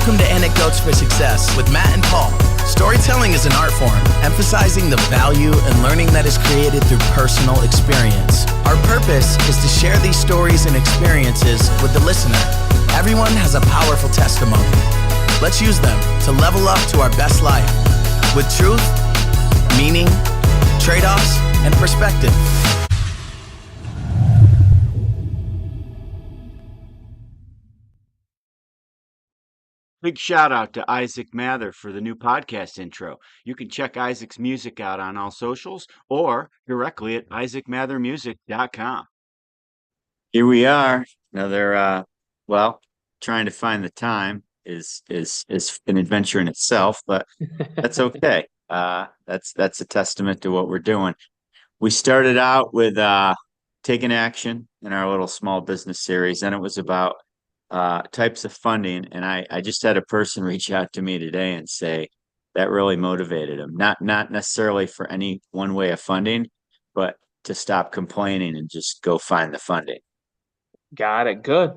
Welcome to Anecdotes for Success with Matt and Paul. Storytelling is an art form, emphasizing the value and learning that is created through personal experience. Our purpose is to share these stories and experiences with the listener. Everyone has a powerful testimony. Let's use them to level up to our best life with truth, meaning, trade-offs, and perspective. Big shout out to Isaac Mather for the new podcast intro. You can check Isaac's music out on all socials or directly at isaacmathermusic.com. Here we are. Another trying to find the time is an adventure in itself, but that's okay. That's a testament to what we're doing. We started out with taking action in our little small business series, and it was about types of funding. And I just had a person reach out to me today and say that really motivated him. Not necessarily for any one way of funding, but to stop complaining and just go find the funding. Got it. Good.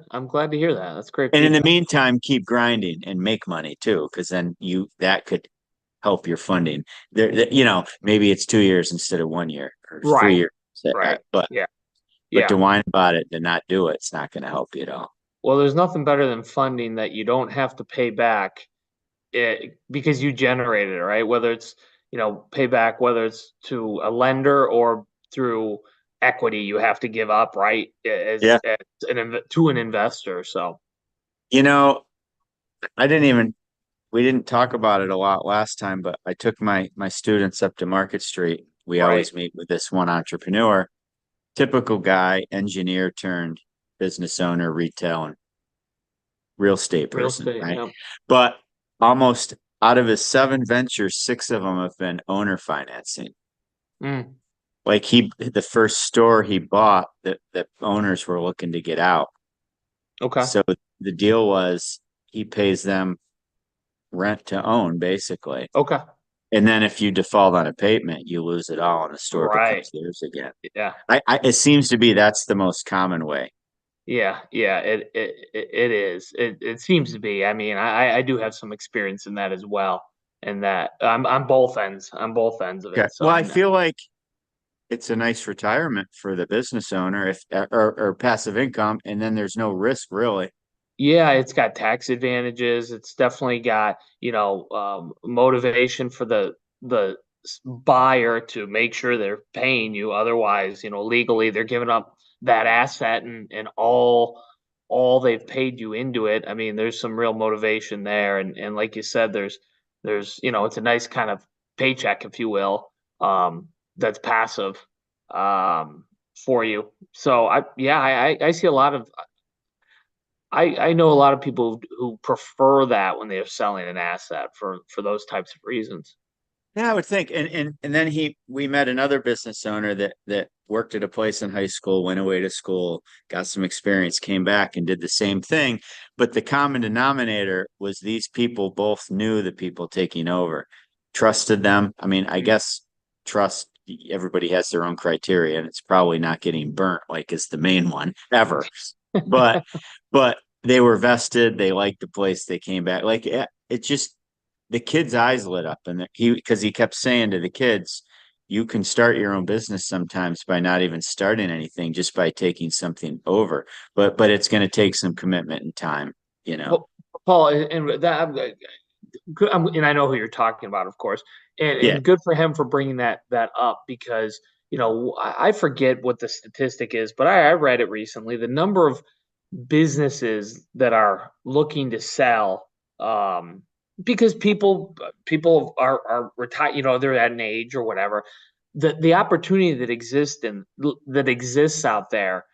I'm glad to hear that. That's great. And in the meantime, keep grinding and make money too, because then that could help your funding. Maybe it's 2 years instead of 1 year or 3 years. Right. But to whine about it and not do it's not going to help you at all. Well, there's nothing better than funding that you don't have to pay back because you generated it, right? Whether it's, pay back, whether it's to a lender or through equity you have to give up, right? To an investor. So, we didn't talk about it a lot last time, but I took my students up to Market Street. We always meet with this one entrepreneur, typical guy, engineer turned business owner, retail and real estate person, right? Yeah. But almost out of his 7 ventures, 6 of them have been owner financing. Like the first store he bought, that owners were looking to get out. Okay. So the deal was he pays them rent to own, basically. Okay. And then if you default on a payment, you lose it all, and the store becomes theirs again. Yeah. It seems to be that's the most common way. Yeah, it is. It seems to be. I mean, I do have some experience in that as well, and that I'm on both ends. On both ends of it. So I feel like it's a nice retirement for the business owner or passive income, and then there's no risk really. Yeah, it's got tax advantages. It's definitely got motivation for the buyer to make sure they're paying you. Otherwise, legally they're giving up that asset and all they've paid you into it. I mean, there's some real motivation there, and like you said, there's it's a nice kind of paycheck, if you will, that's passive for you. So I see a lot of I know a lot of people who prefer that when they're selling an asset for those types of reasons. Yeah, I would think. And then we met another business owner that worked at a place in high school, went away to school, got some experience, came back and did the same thing. But the common denominator was these people both knew the people taking over, trusted them. I mean, I guess trust, everybody has their own criteria, and it's probably not getting burnt like is the main one ever. But they were vested. They liked the place. They came back. Like it just, the kids' eyes lit up, and because he kept saying to the kids, you can start your own business sometimes by not even starting anything, just by taking something over. But it's going to take some commitment and time, Well, Paul, and that, and I know who you're talking about, of course, and good for him for bringing that up, because I forget what the statistic is, but I read it recently. The number of businesses that are looking to sell, because people are retired, they're at an age or whatever. The opportunity that exists out there,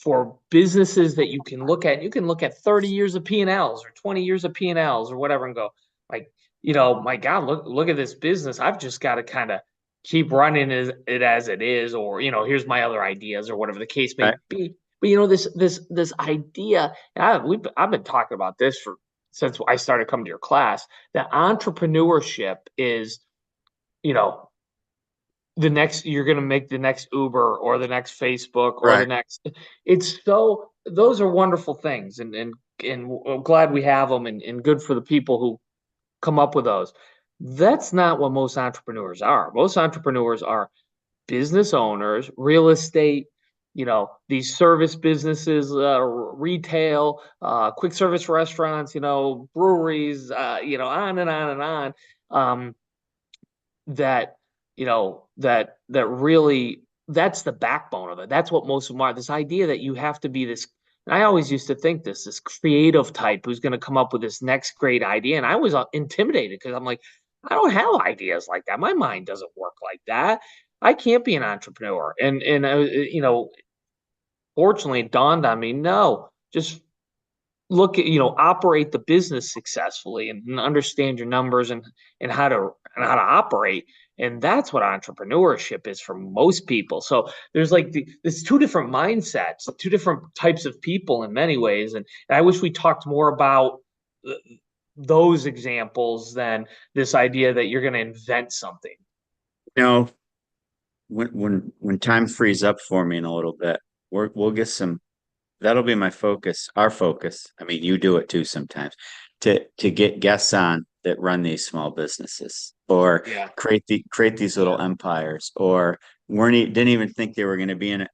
for businesses that you can look at 30 years of P&Ls or 20 years of P&Ls or whatever, and go like, my God, look at this business. I've just got to kind of keep running it as it is, or here's my other ideas or whatever the case may be. But this idea, and I've been talking about this since I started coming to your class, that entrepreneurship is, you're going to make the next Uber or the next Facebook or the next. Those are wonderful things, and and we're glad we have them, and good for the people who come up with those. That's not what most entrepreneurs are. Most entrepreneurs are business owners, real estate, these service businesses, retail, quick service restaurants, breweries, on and on and on. That, that really, that's the backbone of it. That's what most of them are. This idea that you have to be this, and I always used to think this creative type who's going to come up with this next great idea. And I was intimidated because I'm like, I don't have ideas like that. My mind doesn't work like that. I can't be an entrepreneur. And fortunately it dawned on me, no, just look at, operate the business successfully and understand your numbers and how to operate. And that's what entrepreneurship is for most people. So there's like there's two different mindsets, two different types of people in many ways. And I wish we talked more about those examples than this idea that you're going to invent something. When time frees up for me in a little bit, we'll get some. That'll be my focus, our focus. I mean, you do it too sometimes, to get guests on that run these small businesses or create these little empires, or didn't even think they were going to be an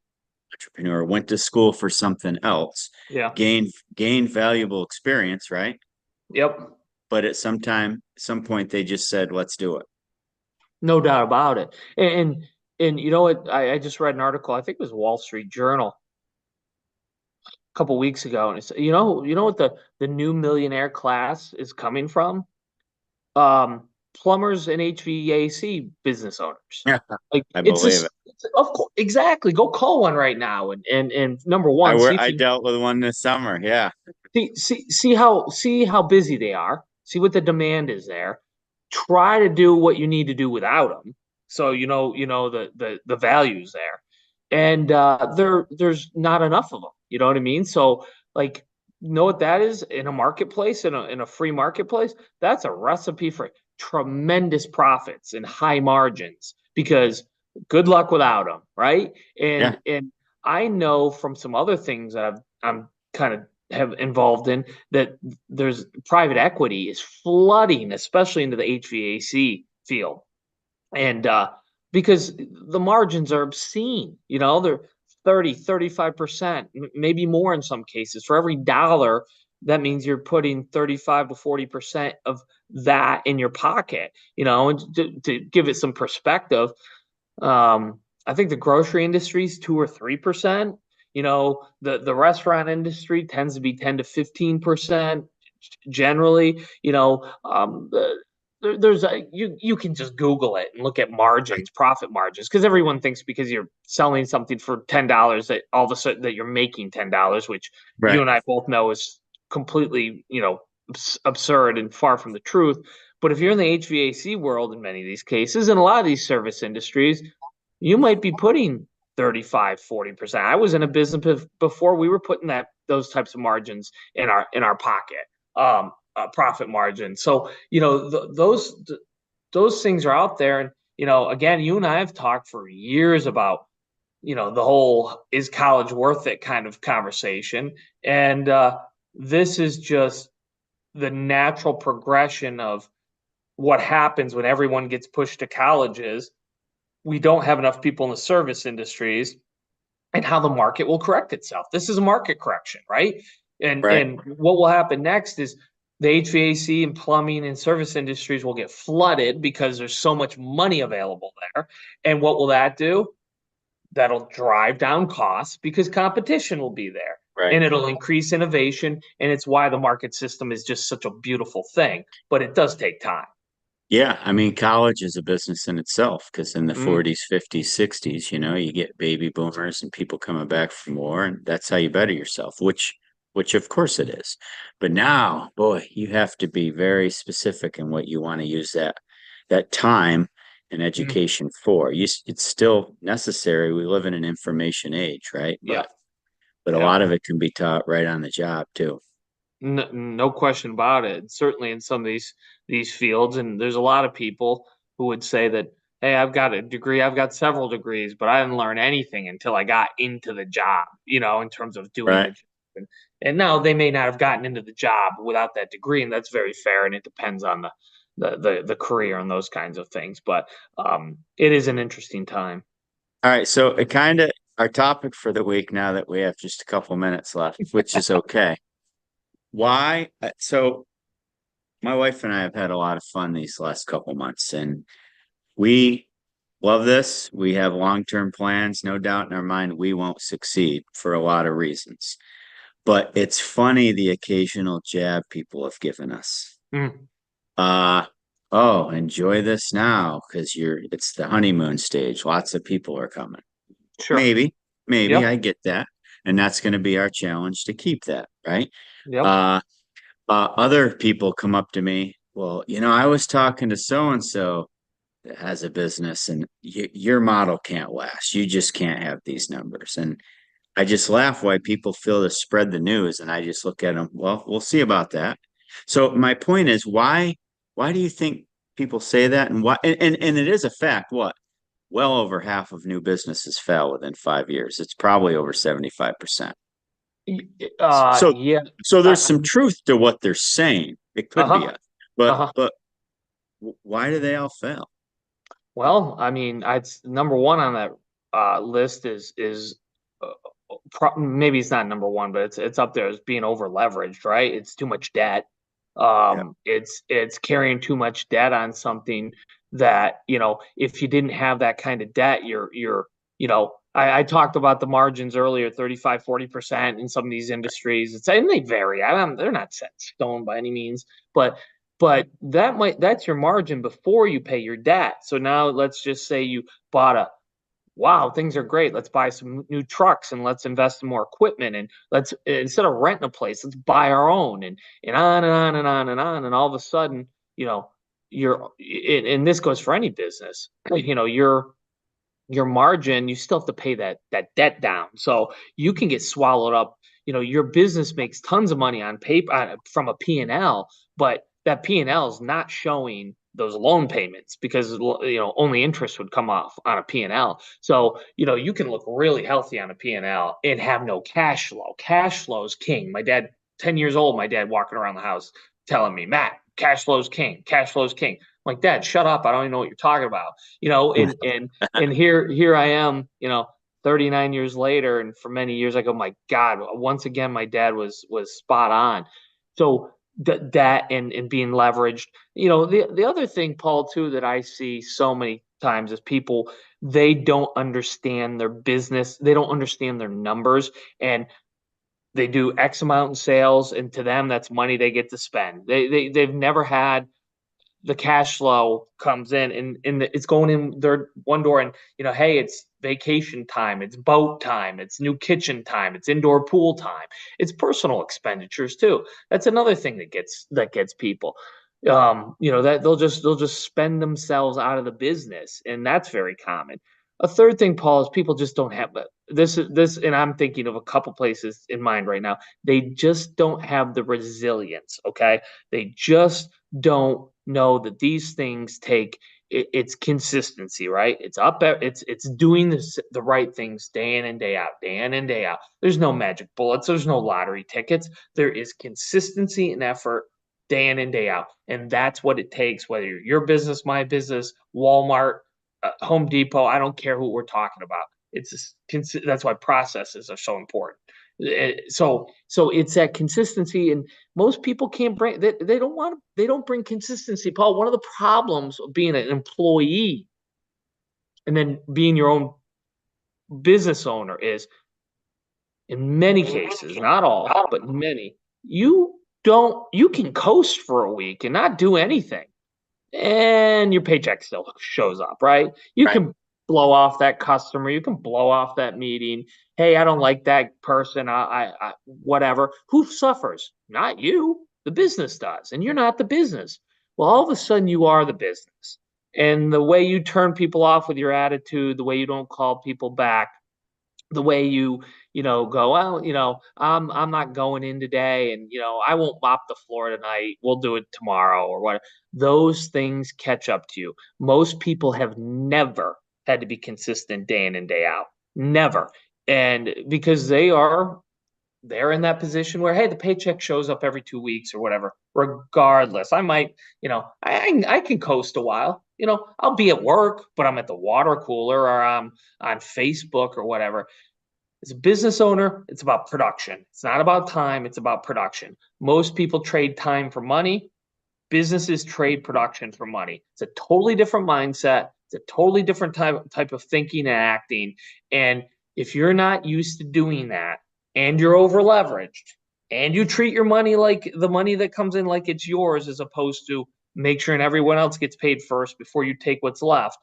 entrepreneur, went to school for something else, gained valuable experience, right? Yep. But at some point, they just said, "Let's do it." No doubt about it. And you know what? I just read an article. I think it was Wall Street Journal a couple weeks ago, and it's you know what the new millionaire class is coming from? Plumbers and HVAC business owners. Yeah, like I believe it. Of course, exactly. Go call one right now, and number one, I dealt with one this summer. Yeah. See how busy they are. See what the demand is there. Try to do what you need to do without them. So the values there, and there's not enough of them. You know what I mean? So like, you know what that is in a marketplace, in a free marketplace? That's a recipe for tremendous profits and high margins, because good luck without them, right? And I know from some other things that I'm kind of have involved in, that there's private equity is flooding, especially into the HVAC field. And because the margins are obscene, they're 30, 35%, maybe more in some cases. For every dollar, that means you're putting 35 to 40% of that in your pocket, and to give it some perspective, I think the grocery industry is 2 or 3%. The restaurant industry tends to be 10 to 15% generally. There's you can just Google it and look at margins, profit margins, because everyone thinks because you're selling something for $10 that all of a sudden that you're making $10, which you and I both know is completely absurd and far from the truth. But if you're in the HVAC world, in many of these cases, and a lot of these service industries, you might be putting 35, 40%. I was in a business before we were putting those types of margins in our pocket, profit margin. So, those things are out there. And, again, you and I have talked for years about, the whole is college worth it kind of conversation. And this is just the natural progression of what happens when everyone gets pushed to colleges. We don't have enough people in the service industries, and how the market will correct itself. This is a market correction, right? And what will happen next is the HVAC and plumbing and service industries will get flooded because there's so much money available there. And what will that do? That'll drive down costs because competition will be there. And it'll increase innovation. And it's why the market system is just such a beautiful thing. But it does take time. Yeah, I mean, college is a business in itself, because in the 40s, 50s, 60s, you get baby boomers and people coming back from war, and that's how you better yourself, which of course it is. But now, boy, you have to be very specific in what you want to use that time and education for. It's still necessary. We live in an information age, right? But a lot of it can be taught right on the job too. No question about it. Certainly in some of these fields, and there's a lot of people who would say that, hey, I've got a degree, I've got several degrees, but I didn't learn anything until I got into the job, in terms of doing it. And now they may not have gotten into the job without that degree, and that's very fair. And it depends on the career and those kinds of things. But it is an interesting time. All right, so it kind of our topic for the week now that we have just a couple minutes left, which is okay. Why? So my wife and I have had a lot of fun these last couple months, and we love this. We have long-term plans. No doubt in our mind, we won't succeed for a lot of reasons. But it's funny the occasional jab people have given us. Mm. Oh, enjoy this now because it's the honeymoon stage. Lots of people are coming. Sure. Maybe Yep. I get that. And that's going to be our challenge to keep that, right? Yep. Other people come up to me. Well, I was talking to so and so that has a business, and your model can't last. You just can't have these numbers. And I just laugh why people feel to spread the news, and I just look at them. Well, we'll see about that. So my point is, why do you think people say that, and why? And it is a fact. What? Well over half of new businesses fail within 5 years. It's probably over 75%. So Yeah. so there's some truth to what they're saying. It could be Uh-huh. but why do they all fail? Well, I mean, it's number one on that list is maybe it's not number one, but it's up there as being over leveraged, right? It's too much debt. Yeah. It's carrying too much debt on something that, if you didn't have that kind of debt, I talked about the margins earlier, 35, 40% in some of these industries. And they vary. They're not set in stone by any means, but that's your margin before you pay your debt. So now let's just say you bought wow, things are great. Let's buy some new trucks and let's invest in more equipment, and let's, instead of renting a place, let's buy our own, and on and on and on and on. And all of a sudden, and this goes for any business, your margin, you still have to pay that debt down. So you can get swallowed up. Your business makes tons of money on paper from a P&L, but that P&L is not showing those loan payments because only interest would come off on a P&L. So you can look really healthy on a P&L and have no cash flow. Cash flow is king. My dad, 10 years old, my dad walking around the house telling me, Matt, cash flow is king. Cash flow is king. I'm like, Dad, shut up. I don't even know what you're talking about. And here I am, 39 years later, and for many years I go, my God, once again my dad was spot on. So that and being leveraged. The other thing, Paul, too, that I see so many times is people, they don't understand their business, they don't understand their numbers, and they do X amount in sales, and to them that's money they get to spend. They've never had the cash flow comes in, and it's going in their one door, and hey, it's vacation time, it's boat time, it's new kitchen time, it's indoor pool time, it's personal expenditures too. That's another thing that gets people, that they'll just spend themselves out of the business, and that's very common. A third thing, Paul, is people just don't have this, and I'm thinking of a couple places in mind right now. They just don't have the resilience. Okay, they just don't know that these things take it's consistency, right? It's doing the right things day in and day out, day in and day out. There's no magic bullets, there's no lottery tickets. There is consistency and effort day in and day out, and that's what it takes, whether you're your business, my business, Walmart, Home Depot. I don't care who we're talking about. That's why processes are so important. So it's that consistency, and most people can't bring, they don't bring consistency, Paul. One of the problems of being an employee and then being your own business owner is, in many cases, not all, but many, you can coast for a week and not do anything, and your paycheck still shows up, right? You can blow off that customer, you can blow off that meeting. Hey, I don't like that person. I whatever. Who suffers? Not you. The business does, and you're not the business. Well, all of a sudden you are the business, and the way you turn people off with your attitude, the way you don't call people back, the way go, well, I'm not going in today, and I won't mop the floor tonight, we'll do it tomorrow, or what. Those things catch up to you. Most people have never had to be consistent day in and day out, never. And because they're in that position where, hey, the paycheck shows up every 2 weeks or whatever. Regardless, I might, I can coast a while. I'll be at work, but I'm at the water cooler or I'm on Facebook or whatever. As a business owner, it's about production. It's not about time, it's about production. Most people trade time for money. Businesses trade production for money. It's a totally different mindset. It's a totally different type of thinking and acting. And if you're not used to doing that and you're over leveraged and you treat your money like the money that comes in like it's yours, as opposed to make sure and everyone else gets paid first before you take what's left,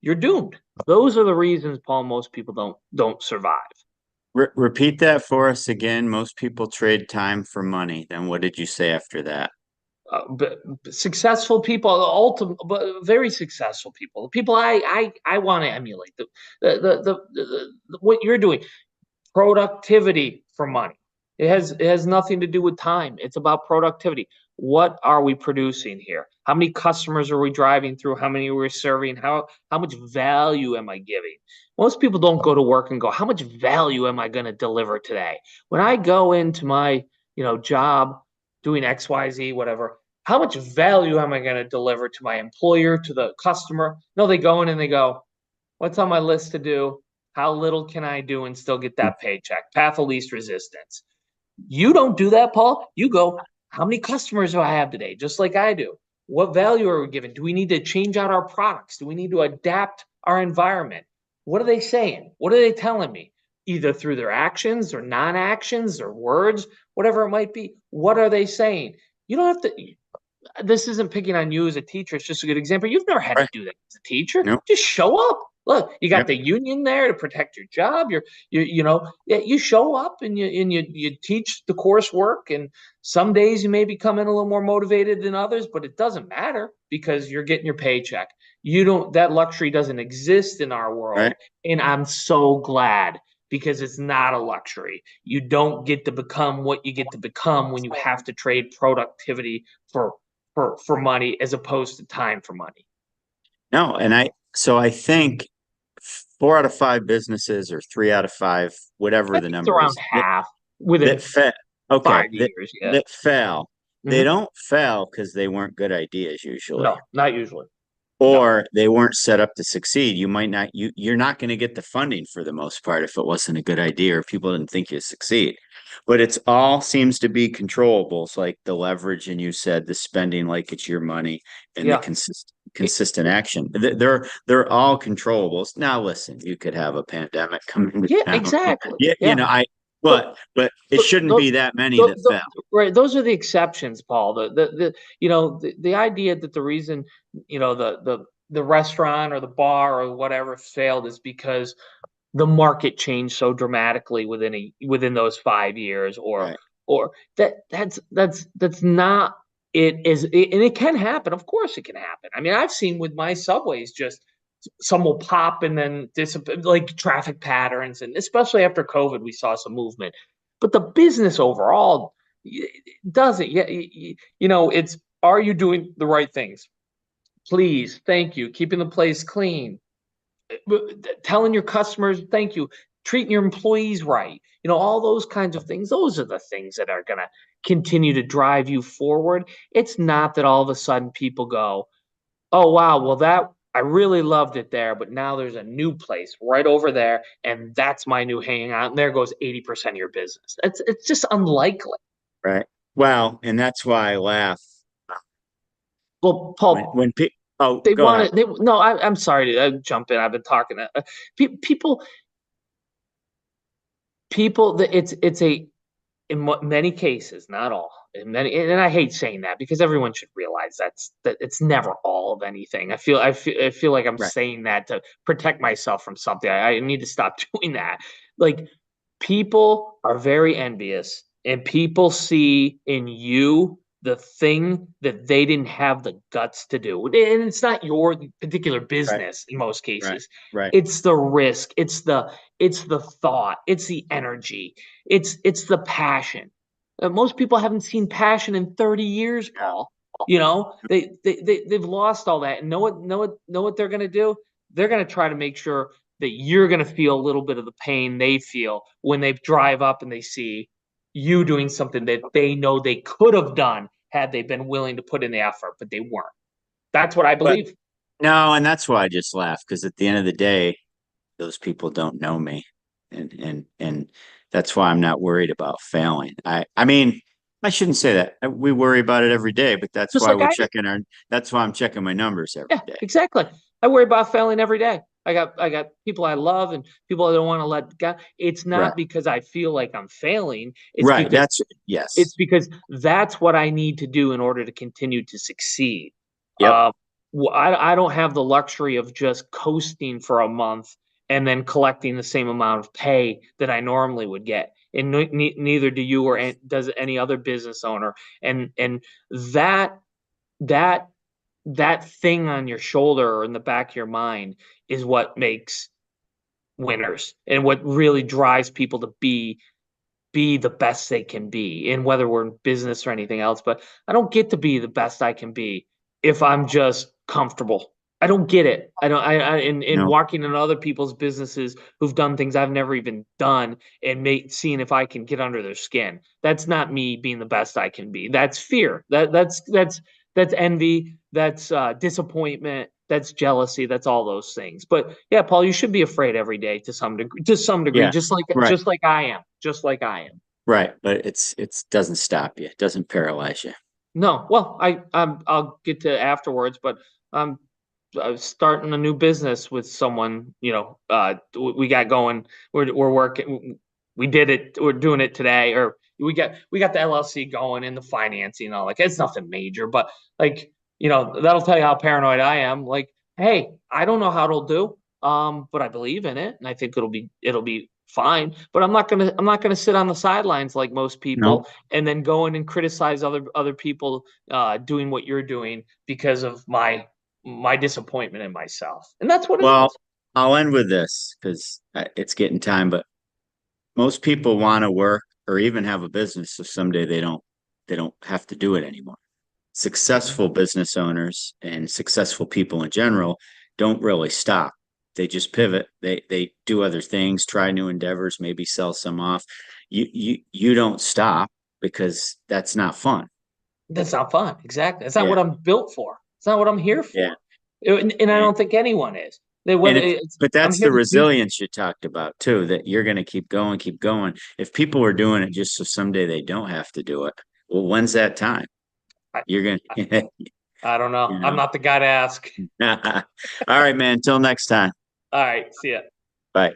you're doomed. Those are the reasons, Paul, most people don't survive. Repeat that for us again. Most people trade time for money. Then what did you say after that? But successful people, but very successful people, the people I want to emulate, what you're doing, productivity for money. It has nothing to do with time. It's about productivity. What are we producing here? How many customers are we driving through? How many are we serving? How much value am I giving? Most people don't go to work and go, how much value am I going to deliver today? When I go into my, job doing XYZ, whatever, how much value am I going to deliver to my employer, to the customer? No, they go in and they go, what's on my list to do? How little can I do and still get that paycheck? Path of least resistance. You don't do that, Paul. You go, how many customers do I have today? Just like I do. What value are we giving? Do we need to change out our products? Do we need to adapt our environment? What are they saying? What are they telling me? Either through their actions or non-actions or words, whatever it might be. What are they saying? You don't have to. This isn't picking on you as a teacher. It's just a good example. You've never had to do that as a teacher. Nope. Just show up. Look, you got the union there to protect your job. You show up and you teach the coursework. And some days you may be coming a little more motivated than others, but it doesn't matter because you're getting your paycheck. That luxury doesn't exist in our world. Right. And I'm so glad, because it's not a luxury. You don't get to become what you get to become when you have to trade productivity for money as opposed to time for money. No, and I think 4 out of 5 businesses, or 3 out of 5, whatever the number around is, half within 5 years. That fail. Mm-hmm. They don't fail because they weren't good ideas usually. No, not usually. Or they weren't set up to succeed. You're not going to get the funding for the most part if it wasn't a good idea or people didn't think you'd succeed. But it's all seems to be controllables, like the leverage, and you said the spending like it's your money, and the consistent action. They're all controllables. Now listen, you could have a pandemic come into town. Exactly. But it shouldn't be that many that fail. Right. Those are the exceptions, Paul. The idea that the reason, the restaurant or the bar or whatever failed is because the market changed so dramatically within those 5 years, or that's not it is. And it can happen. Of course it can happen. I mean, I've seen with my Subways, just some will pop and then disappear, like traffic patterns. And especially after COVID, we saw some movement. But the business overall doesn't. It's, are you doing the right things? Please, thank you. Keeping the place clean. Telling your customers thank you. Treating your employees right. All those kinds of things. Those are the things that are going to continue to drive you forward. It's not that all of a sudden people go, oh, wow, well, I really loved it there, but now there's a new place right over there, and that's my new hangout, and there goes 80% of your business. It's just unlikely. Right. Well, and that's why I laugh. Well, Paul, when people, I'm sorry to jump in. I've been talking to people. In many cases, not all, and I hate saying that because everyone should realize that it's never all of anything. I feel like I'm saying that to protect myself from something. I need to stop doing that. Like, people are very envious, and people see in you the thing that they didn't have the guts to do. And it's not your particular business in most cases. Right. It's the risk. It's the thought. It's the energy. It's the passion. Most people haven't seen passion in 30 years, Paul. They've lost all that. And know what they're going to do? They're going to try to make sure that you're going to feel a little bit of the pain they feel when they drive up and they see you doing something that they know they could have done had they been willing to put in the effort, but they weren't. That's what I But believe. no, and that's why I just laugh, because at the end of the day, those people don't know me, and that's why I'm not worried about failing. I mean, I shouldn't say that. We worry about it every day, but that's Just why like we're I do. checking our. That's why I'm checking my numbers every Yeah, day. exactly. I worry about failing every day. I got people I love and people I don't want to let go. It's Right, not because I feel like I'm failing. right. That's yes. It's because that's what I need to do in order to continue to succeed. Yep. I don't have the luxury of just coasting for a month and then collecting the same amount of pay that I normally would get. And neither do you or does any other business owner. And that that that thing on your shoulder or in the back of your mind is what makes winners and what really drives people to be the best they can be, and whether we're in business or anything else. But I don't get to be the best I can be if I'm just comfortable. I don't get it. I don't. In No. walking in other people's businesses who've done things I've never even done and seeing if I can get under their skin. That's not me being the best I can be. That's fear. That's envy. That's disappointment. That's jealousy. That's all those things. But yeah, Paul, you should be afraid every day to some degree. To some degree, Yeah. Right. just like I am. Just like I am. Right. But it's doesn't stop you. It doesn't paralyze you. No, well, I'll get to afterwards, but I'm starting a new business with someone. We got going. We're working. We did it. We're doing it today, or we got the LLC going and the financing and all. Like it's nothing major, but like that'll tell you how paranoid I am. Like, hey, I don't know how it'll do, but I believe in it, and I think it'll be fine. But I'm not gonna sit on the sidelines like most No. people and then go in and criticize other people doing what you're doing because of my disappointment in myself. And that's what it Well, is. I'll end with this because it's getting time. But most people want to work or even have a business so someday they don't have to do it anymore. Successful business owners and successful people in general don't really stop. They just pivot. They do other things, try new endeavors, maybe sell some off. You don't stop because that's not fun. That's not fun. Exactly. That's not Yeah, what I'm built for. It's not what I'm here yeah. for. And I And, don't think anyone is. That and whether it's it's but I'm that's here the to do. resilience you talked about too, that you're gonna keep going, keep going. If people are doing it just so someday they don't have to do it, well, when's that time? I, You're gonna I don't know. you I'm know. not the guy to ask. All right, man. Until next time. All right. See ya. Bye.